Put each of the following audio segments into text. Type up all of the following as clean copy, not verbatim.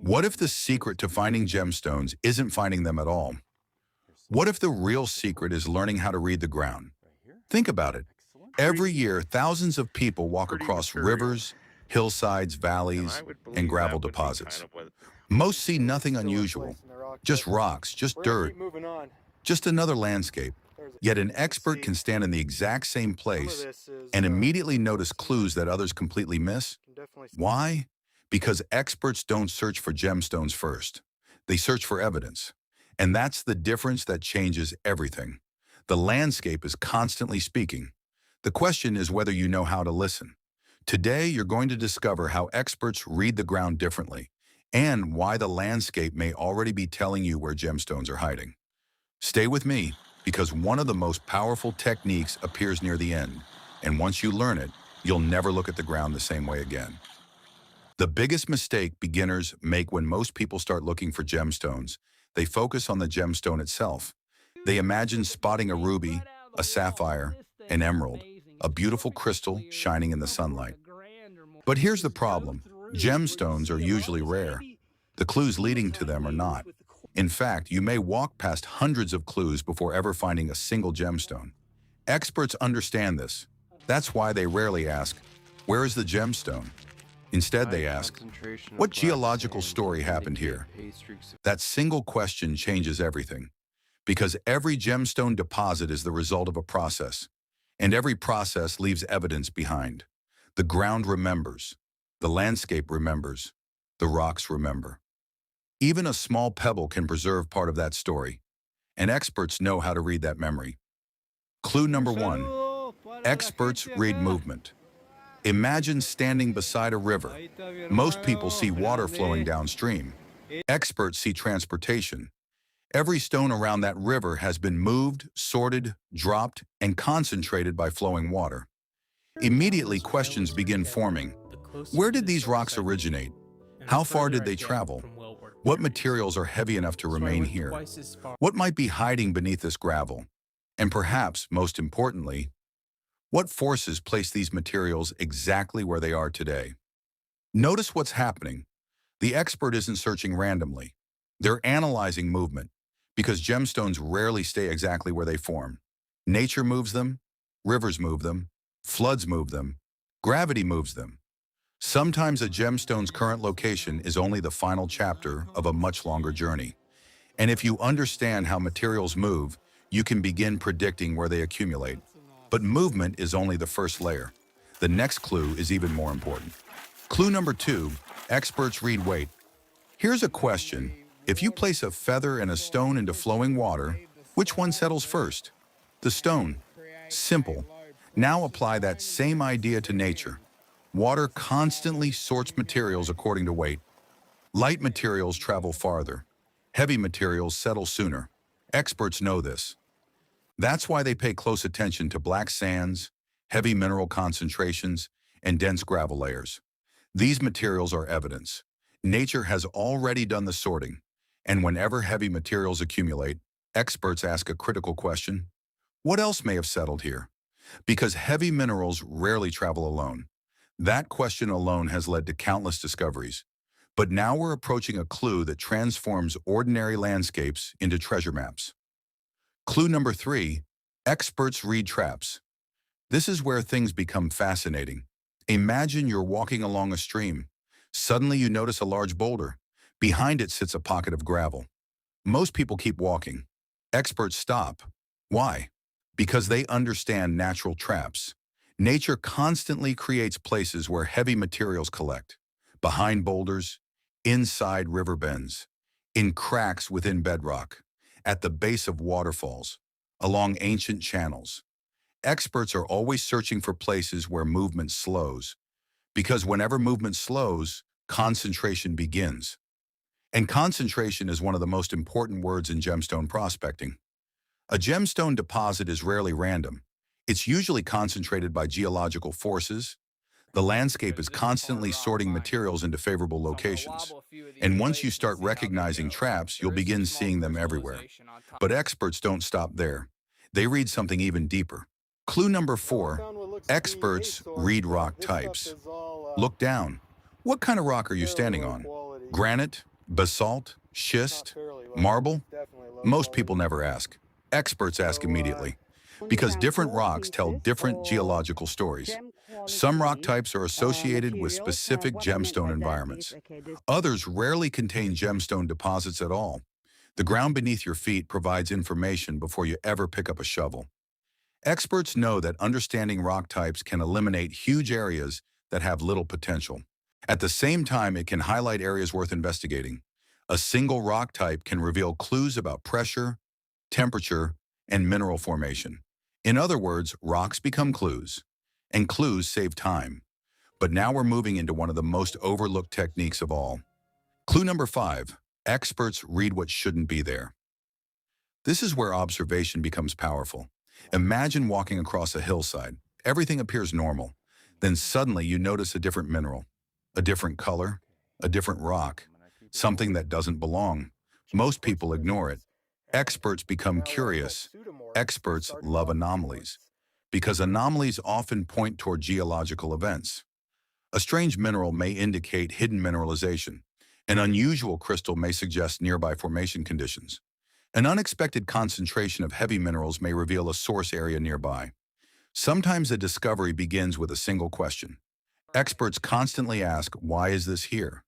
What if the secret to finding gemstones isn't finding them at all? What if the real secret is learning how to read the ground? Think about it. Every year, thousands of people walk Pretty across material. rivers, hillsides, And valleys, I would and believe gravel that would be kind deposits. of what Most see nothing Still in unusual, place in the rock just bed. rocks, just We're gonna dirt, keep moving on. just another landscape. There's a Yet an you can expert see can stand in the exact same some of place this is and immediately notice some clues that others completely miss. can definitely see. Why? Because experts don't search for gemstones first. They search for evidence. And that's the difference that changes everything. The landscape is constantly speaking. The question is whether you know how to listen. Today, you're going to discover how experts read the ground differently and why the landscape may already be telling you where gemstones are hiding. Stay with me, because one of the most powerful techniques appears near the end, and once you learn it, you'll never look at the ground the same way again. The biggest mistake beginners make when most people start looking for gemstones, they focus on the gemstone itself. They imagine spotting a ruby, a sapphire, an emerald, a beautiful crystal shining in the sunlight. But here's the problem. Gemstones are usually rare. The clues leading to them are not. In fact, you may walk past hundreds of clues before ever finding a single gemstone. Experts understand this. That's why they rarely ask, "Where is the gemstone?" Instead, they ask, "What geological story happened here?" That single question changes everything, because every gemstone deposit is the result of a process, and every process leaves evidence behind. The ground remembers, the landscape remembers, the rocks remember. Even a small pebble can preserve part of that story, and experts know how to read that memory. Clue number one, experts read movement. Imagine standing beside a river. Most people see water flowing downstream. Experts see transportation. Every stone around that river has been moved, sorted, dropped, and concentrated by flowing water. Immediately, questions begin forming. Where did these rocks originate? How far did they travel? What materials are heavy enough to remain here? What might be hiding beneath this gravel? And perhaps, most importantly, what forces place these materials exactly where they are today? Notice what's happening. The expert isn't searching randomly. They're analyzing movement, because gemstones rarely stay exactly where they form. Nature moves them, rivers move them, floods move them, gravity moves them. Sometimes a gemstone's current location is only the final chapter of a much longer journey. And if you understand how materials move, you can begin predicting where they accumulate. But movement is only the first layer. The next clue is even more important. Clue number two, experts read weight. Here's a question. If you place a feather and a stone into flowing water, which one settles first? The stone. Simple. Now apply that same idea to nature. Water constantly sorts materials according to weight. Light materials travel farther. Heavy materials settle sooner. Experts know this. That's why they pay close attention to black sands, heavy mineral concentrations, and dense gravel layers. These materials are evidence. Nature has already done the sorting, and whenever heavy materials accumulate, experts ask a critical question. What else may have settled here? Because heavy minerals rarely travel alone. That question alone has led to countless discoveries. But now we're approaching a clue that transforms ordinary landscapes into treasure maps. Clue number three, experts read traps. This is where things become fascinating. Imagine you're walking along a stream. Suddenly you notice a large boulder. Behind it sits a pocket of gravel. Most people keep walking. Experts stop. Why? Because they understand natural traps. Nature constantly creates places where heavy materials collect. Behind boulders, inside river bends, in cracks within bedrock, at the base of waterfalls, along ancient channels. Experts are always searching for places where movement slows, because whenever movement slows, concentration begins. And concentration is one of the most important words in gemstone prospecting. A gemstone deposit is rarely random. It's usually concentrated by geological forces. The landscape is constantly sorting materials into favorable locations. And once you start recognizing traps, you'll begin seeing them everywhere. But experts don't stop there. They read something even deeper. Clue number four, experts read rock types. Look down. What kind of rock are you standing on? Granite, Basalt, schist, marble? Most people never ask. Experts ask immediately. Because different rocks tell different geological stories. Some rock types are associated with specific gemstone environments. Others rarely contain gemstone deposits at all. The ground beneath your feet provides information before you ever pick up a shovel. Experts know that understanding rock types can eliminate huge areas that have little potential. At the same time, it can highlight areas worth investigating. A single rock type can reveal clues about pressure, temperature, and mineral formation. In other words, rocks become clues, and clues save time. But now we're moving into one of the most overlooked techniques of all. Clue number 5. Experts read what shouldn't be there. This is where observation becomes powerful. Imagine walking across a hillside. Everything appears normal. Then suddenly you notice a different mineral, a different color, a different rock, something that doesn't belong. Most people ignore it. Experts become curious. Experts love anomalies, because anomalies often point toward geological events. A strange mineral may indicate hidden mineralization. An unusual crystal may suggest nearby formation conditions. An unexpected concentration of heavy minerals may reveal a source area nearby. Sometimes a discovery begins with a single question. Experts constantly ask, why is this here?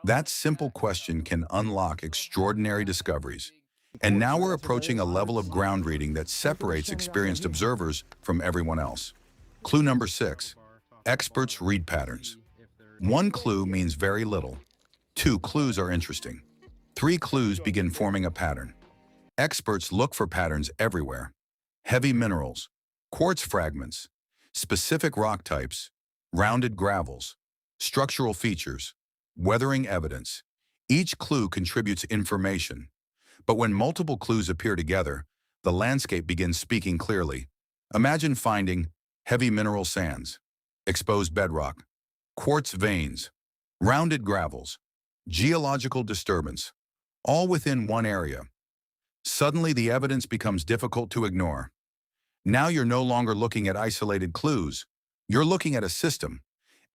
That simple question can unlock extraordinary discoveries. And now we're approaching a level of ground reading that separates experienced observers from everyone else. Clue number 6. Experts read patterns. One clue means very little. 2 clues are interesting. 3 clues begin forming a pattern. Experts look for patterns everywhere. Heavy minerals, quartz fragments, specific rock types, rounded gravels, structural features, weathering evidence. Each clue contributes information. But when multiple clues appear together, the landscape begins speaking clearly. Imagine finding heavy mineral sands, exposed bedrock, quartz veins, rounded gravels, geological disturbance, all within one area. Suddenly, the evidence becomes difficult to ignore. Now you're no longer looking at isolated clues. You're looking at a system.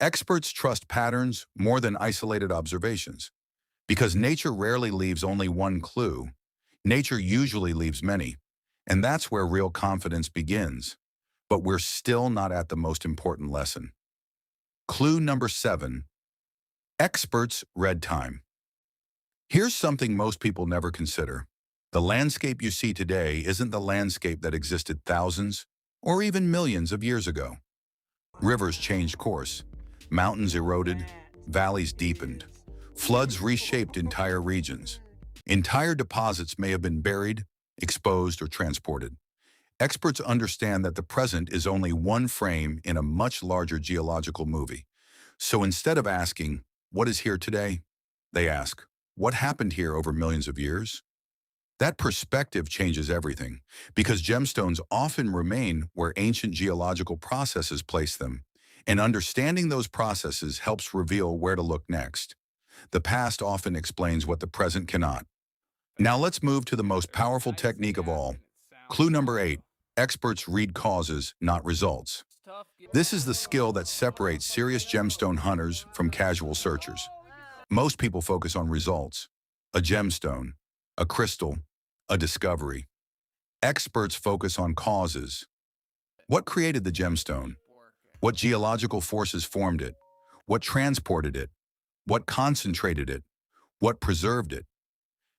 Experts trust patterns more than isolated observations. Because nature rarely leaves only one clue, nature usually leaves many. And that's where real confidence begins. But we're still not at the most important lesson. Clue number 7. Experts read time. Here's something most people never consider. The landscape you see today isn't the landscape that existed thousands or even millions of years ago. Rivers changed course, mountains eroded, valleys deepened, floods reshaped entire regions. Entire deposits may have been buried, exposed, or transported. Experts understand that the present is only one frame in a much larger geological movie. So instead of asking, what is here today? They ask, what happened here over millions of years? That perspective changes everything, because gemstones often remain where ancient geological processes placed them, and understanding those processes helps reveal where to look next. The past often explains what the present cannot. Now let's move to the most powerful technique of all. Clue number 8. Experts read causes, not results. This is the skill that separates serious gemstone hunters from casual searchers. Most people focus on results. A gemstone, a crystal, a discovery. Experts focus on causes. What created the gemstone? What geological forces formed it? What transported it? What concentrated it? What preserved it?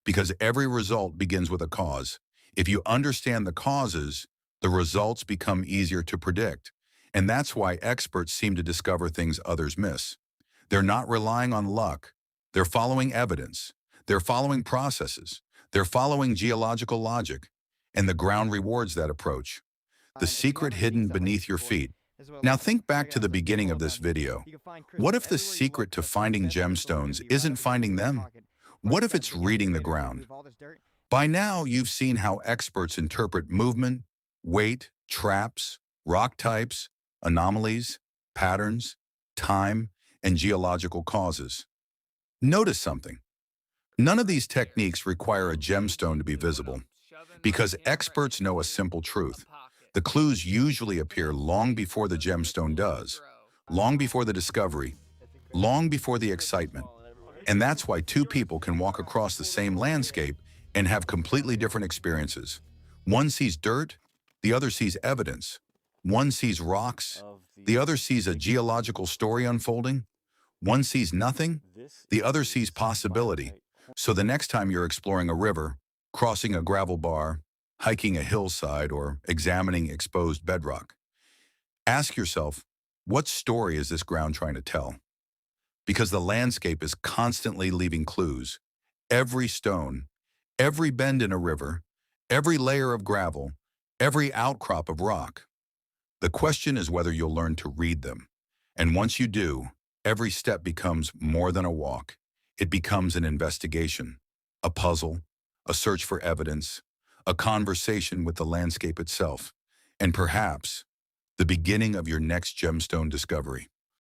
Because every result begins with a cause. If you understand the causes, the results become easier to predict. And that's why experts seem to discover things others miss. They're not relying on luck. They're following evidence. They're following processes. They're following geological logic. And the ground rewards that approach. The secret hidden beneath your feet. Now think back to the beginning of this video. What if the secret to finding gemstones isn't finding them? What if it's reading the ground? By now, you've seen how experts interpret movement, weight, traps, rock types, anomalies, patterns, time, and geological causes. Notice something. None of these techniques require a gemstone to be visible, because experts know a simple truth. The clues usually appear long before the gemstone does, long before the discovery, long before the excitement. And that's why two people can walk across the same landscape and have completely different experiences. One sees dirt, the other sees evidence. One sees rocks, the other sees a geological story unfolding. One sees nothing, the other sees possibility. So the next time you're exploring a river, crossing a gravel bar, hiking a hillside, or examining exposed bedrock, ask yourself, what story is this ground trying to tell? Because the landscape is constantly leaving clues. Every stone, every bend in a river, every layer of gravel, every outcrop of rock. The question is whether you'll learn to read them. And once you do, every step becomes more than a walk. It becomes an investigation, a puzzle, a search for evidence, a conversation with the landscape itself, and perhaps the beginning of your next gemstone discovery.